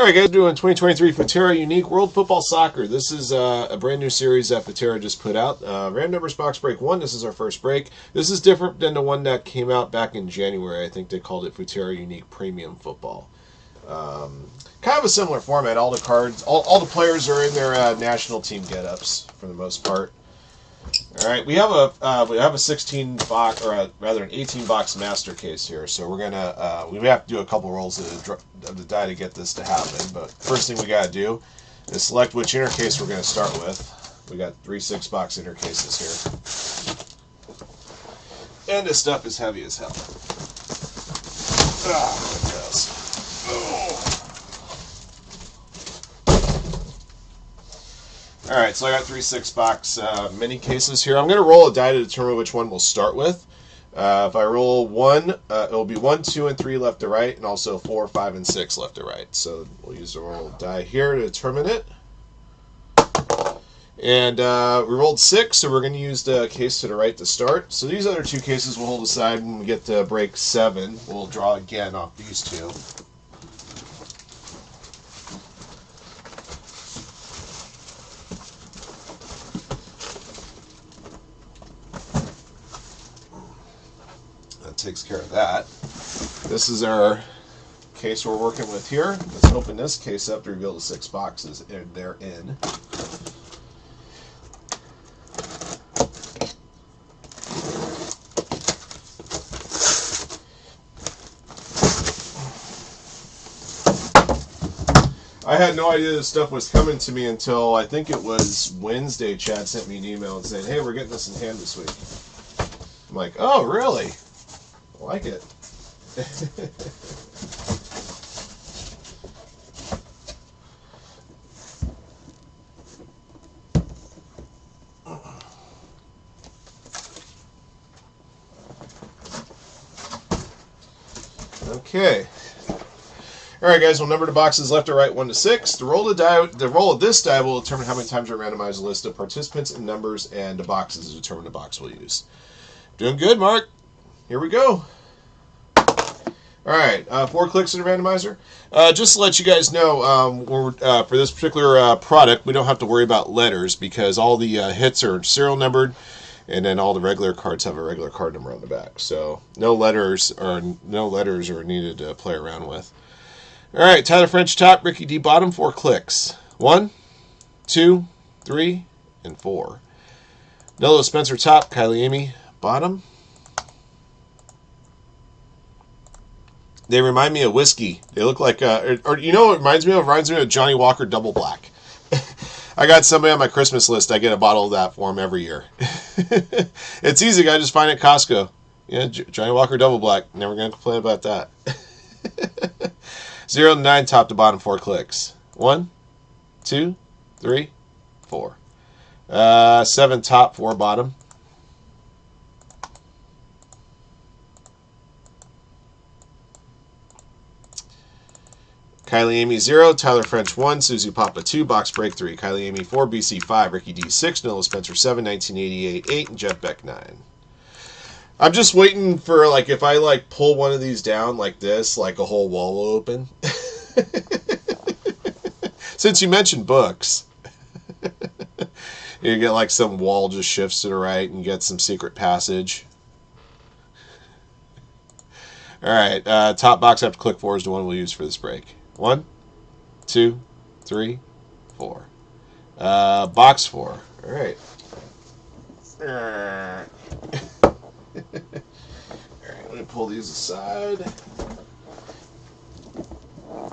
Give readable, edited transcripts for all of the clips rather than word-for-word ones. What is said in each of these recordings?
All right, guys, doing 2023 Futera Unique World Football Soccer. This is a brand new series that Futera just put out. Random numbers box break 1. This is our first break. This is different than the one that came out back in January. I think they called it Futera Unique Premium Football. Kind of a similar format. All the cards, all the players are in their national team get-ups for the most part. All right, we have a 16 box, or rather an 18 box master case here. So we're gonna we have to do a couple rolls of the die to get this to happen. But first thing we gotta do is select which inner case we're gonna start with. We got 3 6-box inner cases here, and this stuff is heavy as hell. Alright, so I got 3 6-box mini cases here. I'm going to roll a die to determine which one we'll start with. If I roll 1, it'll be 1, 2, and 3 left to right, and also 4, 5, and 6 left to right. So we'll use the roll die here to determine it. And we rolled 6, so we're going to use the case to the right to start. So these other 2 cases we'll hold aside when we get to break 7. We'll draw again off these 2. Takes care of that. This is our case we're working with here. Let's open this case up to reveal the 6 boxes they're in. I had no idea this stuff was coming to me until I think it was Wednesday. Chad sent me an email and said, "Hey, we're getting this in hand this week." I'm like, "Oh, really? I like it." Okay. All right, guys. We'll number the boxes left or right, 1 to 6. The roll of this die will determine how many times we randomize a list of participants and numbers, and the boxes to determine the box we'll use. Doing good, Mark. Here we go. All right, 4 clicks in the randomizer. Just to let you guys know, for this particular product, we don't have to worry about letters because all the hits are serial numbered, and then all the regular cards have a regular card number on the back. So no letters are needed to play around with. All right, Tyler French top, Ricky D bottom, 4 clicks. 1, 2, 3, and 4. Nello Spencer top, Kylie Amy bottom. They remind me of whiskey. They look like, or you know what it reminds me of? It reminds me of Johnny Walker Double Black. I got somebody on my Christmas list. I get a bottle of that for him every year. It's easy. I just find it at Costco. Yeah, Johnny Walker Double Black. Never going to complain about that. 0 to 9, top to bottom, 4 clicks. 1, 2, 3, 4. 7 top, 4 bottom. Kylie Amy 0, Tyler French 1, Susie Papa 2, box break 3, Kylie Amy 4, BC 5, Ricky D 6, Noah Spencer 7, 1988 8, and Jeff Beck 9. I'm just waiting for, like, if I, like, pull one of these down like this, like a whole wall will open. Since you mentioned books. You get, like, some wall just shifts to the right and you get some secret passage. Alright, top box after click 4 is the one we'll use for this break. 1, 2, 3, 4. Box 4. All right. All right, let me pull these aside.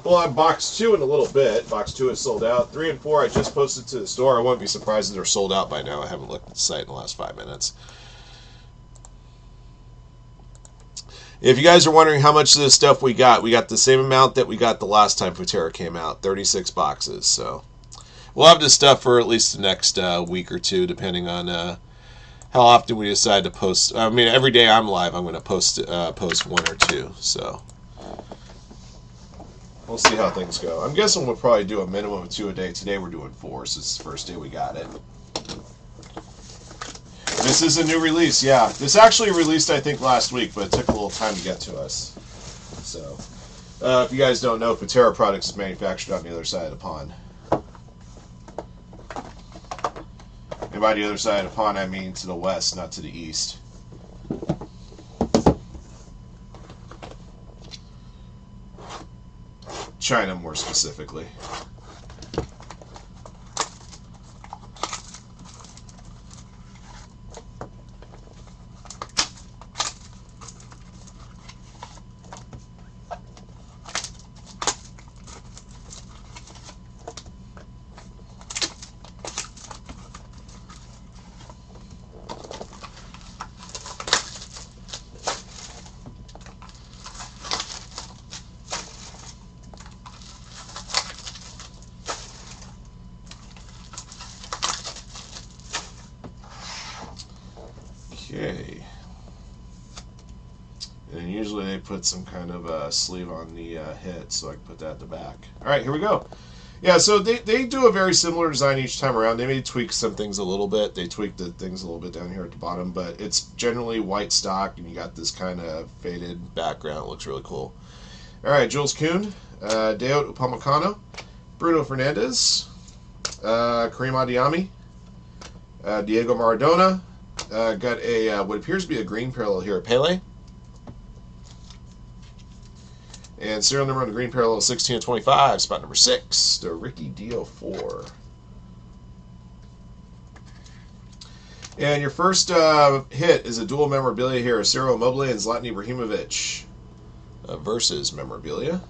We'll have box 2 in a little bit. Box 2 is sold out. 3 and 4 I just posted to the store. I wouldn't be surprised if they're sold out by now. I haven't looked at the site in the last 5 minutes. If you guys are wondering how much of this stuff we got the same amount that we got the last time Futera came out, 36 boxes. So we'll have this stuff for at least the next week or 2, depending on how often we decide to post. I mean, every day I'm live, I'm going to post 1 or 2. So we'll see how things go. I'm guessing we'll probably do a minimum of 2 a day. Today we're doing 4, so it's the first day we got it. This is a new release, yeah. This actually released, I think, last week, but it took a little time to get to us. So, If you guys don't know, Futera products is manufactured on the other side of the pond. And by the other side of the pond, I mean to the west, not to the east. China, more specifically. Okay. And usually they put some kind of sleeve on the hit, so I can put that at the back. Alright, here we go. Yeah, so they do a very similar design each time around. They may tweak some things a little bit. They tweak the things a little bit down here at the bottom, but it's generally white stock, and you got this kind of faded background. It looks really cool. Alright, Jules Kuhn, Deot Upamecano, Bruno Fernandes, Kareem Adeyemi, Diego Maradona. Got a what appears to be a green parallel here, Pele. And serial number on the green parallel 16 of 25, spot number 6, to Ricky Dio4. And your first hit is a dual memorabilia here, Ciro Immobile and Zlatan Ibrahimovic versus memorabilia.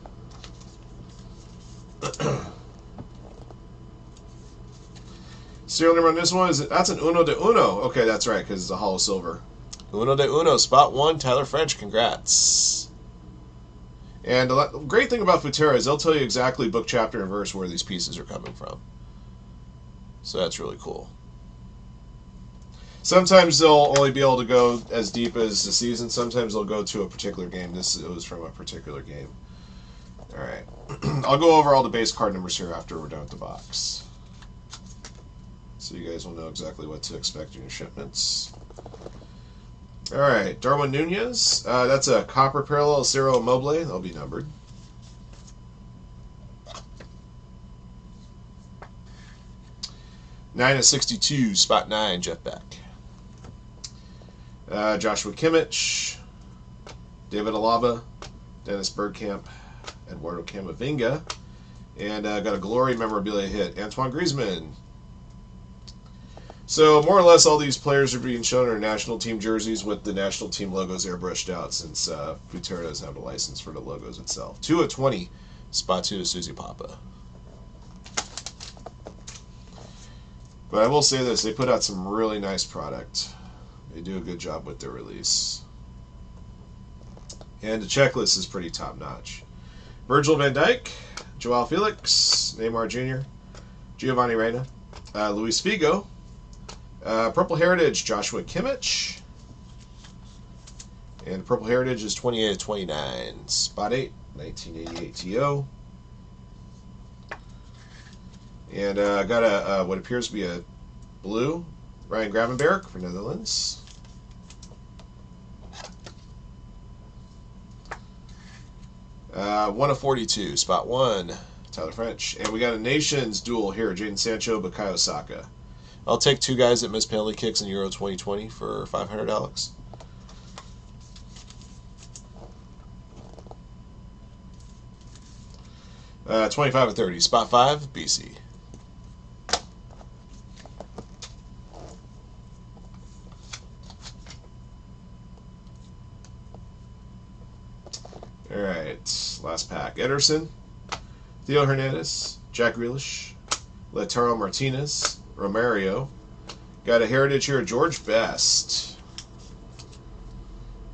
Serial number on this one is, that's an Uno de Uno. Okay, that's right, because it's a hollow silver. Uno de Uno, spot 1, Tyler French, congrats. And the great thing about Futera is they'll tell you exactly book, chapter, and verse where these pieces are coming from. So that's really cool. Sometimes they'll only be able to go as deep as the season. Sometimes they'll go to a particular game. This was from a particular game. All right. I'll go over all the base card numbers here after we're done with the box, so you guys will know exactly what to expect in your shipments. All right, Darwin Nunez. That's a copper parallel, Ciro Immobile. They'll be numbered. Nine of 62, spot 9, Jeff Beck. Joshua Kimmich, David Alaba, Dennis Bergkamp, Eduardo Camavinga, and got a Glory memorabilia hit, Antoine Griezmann. So more or less all these players are being shown in our national team jerseys with the national team logos airbrushed out, since Futera doesn't have a license for the logos itself. 2 of 20, spot 2 to Susie Papa. But I will say this, they put out some really nice product. They do a good job with their release. And the checklist is pretty top-notch. Virgil van Dijk, Joao Felix, Neymar Jr., Giovanni Reina, Luis Figo, Purple Heritage, Joshua Kimmich. And Purple Heritage is 28 of 29. Spot 8, 1988 TO. And got a what appears to be a blue, Ryan Gravenberg for Netherlands. One of 42, spot 1, Tyler French. And we got a Nations duel here, Jadon Sancho, Bukayo Saka. I'll take 2 guys that missed penalty kicks in Euro 2020 for $500, Alex. Uh, 25 of 30, spot 5, BC. All right, last pack. Ederson, Theo Hernandez, Jack Grealish, Lautaro Martinez, Romario. Got a heritage here, George Best.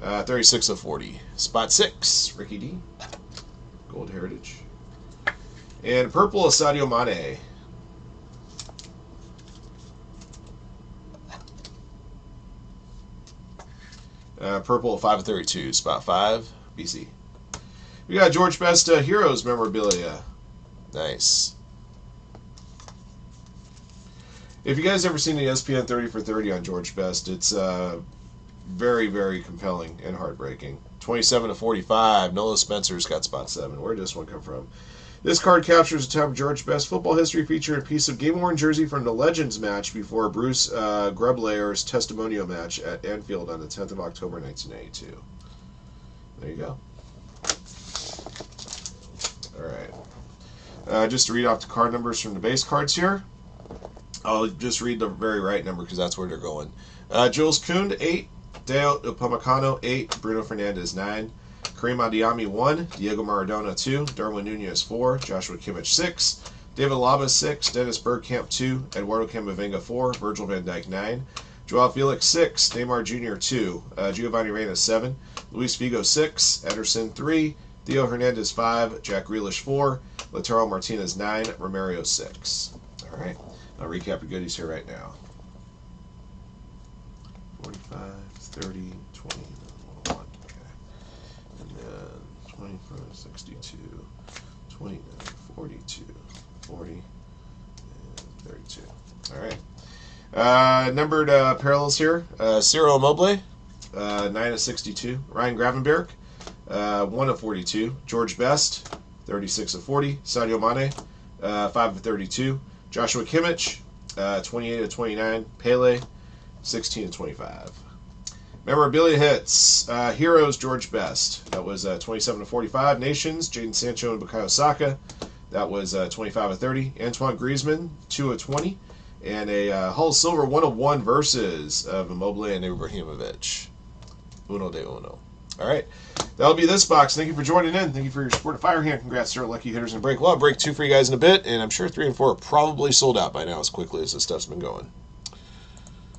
36 of 40. Spot 6, Ricky D. Gold heritage. And purple, Sadio Mane. Purple, 5 of 32. Spot 5, BC. We got George Best Heroes memorabilia. Nice. If you guys ever seen the ESPN 30 for 30 on George Best, it's very, very compelling and heartbreaking. 27 to 45. Nola Spencer's got spot 7. Where did this one come from? This card captures the time of George Best's football history, featuring a piece of game-worn jersey from the Legends match before Bruce Grublayer's testimonial match at Anfield on the 10th of October, 1982. There you go. All right. Just to read off the card numbers from the base cards here. I'll just read the very right number because that's where they're going. Jules Kound, 8. Dale Upamecano, 8. Bruno Fernandes, 9. Kareem Adeyemi, 1. Diego Maradona, 2. Darwin Nunez, 4. Joshua Kimmich, 6. David Alaba, 6. Dennis Bergkamp, 2. Eduardo Camavinga, 4. Virgil van Dijk, 9. Joao Felix, 6. Neymar Jr., 2. Giovanni Reina, 7. Luis Figo, 6. Ederson, 3. Theo Hernandez, 5. Jack Grealish, 4. Lautaro Martinez, 9. Romario, 6. All right. I'll recap your goodies here right now. 45, 30, 20, 1. Okay. And then 25, 62, 29, 42, 40, and 32. All right. Numbered parallels here. Cyril Immobile, 9 of 62. Ryan Gravenberch, 1 of 42. George Best, 36 of 40. Sadio Mane, 5 of 32. Joshua Kimmich, 28 of 29. Pele, 16 of 25. Memorabilia hits. Heroes, George Best. That was 27 of 45. Nations, Jadon Sancho and Bukayo Saka. That was 25 of 30. Antoine Griezmann, 2 of 20. And a Hull Silver 1 of 1 versus of Immobile and Ibrahimovic. Uno de uno. All right. That'll be this box. Thank you for joining in. Thank you for your support of Firehand. Congrats to our lucky hitters in break. Well, I'll break 2 for you guys in a bit, and I'm sure 3 and 4 are probably sold out by now as quickly as this stuff's been going.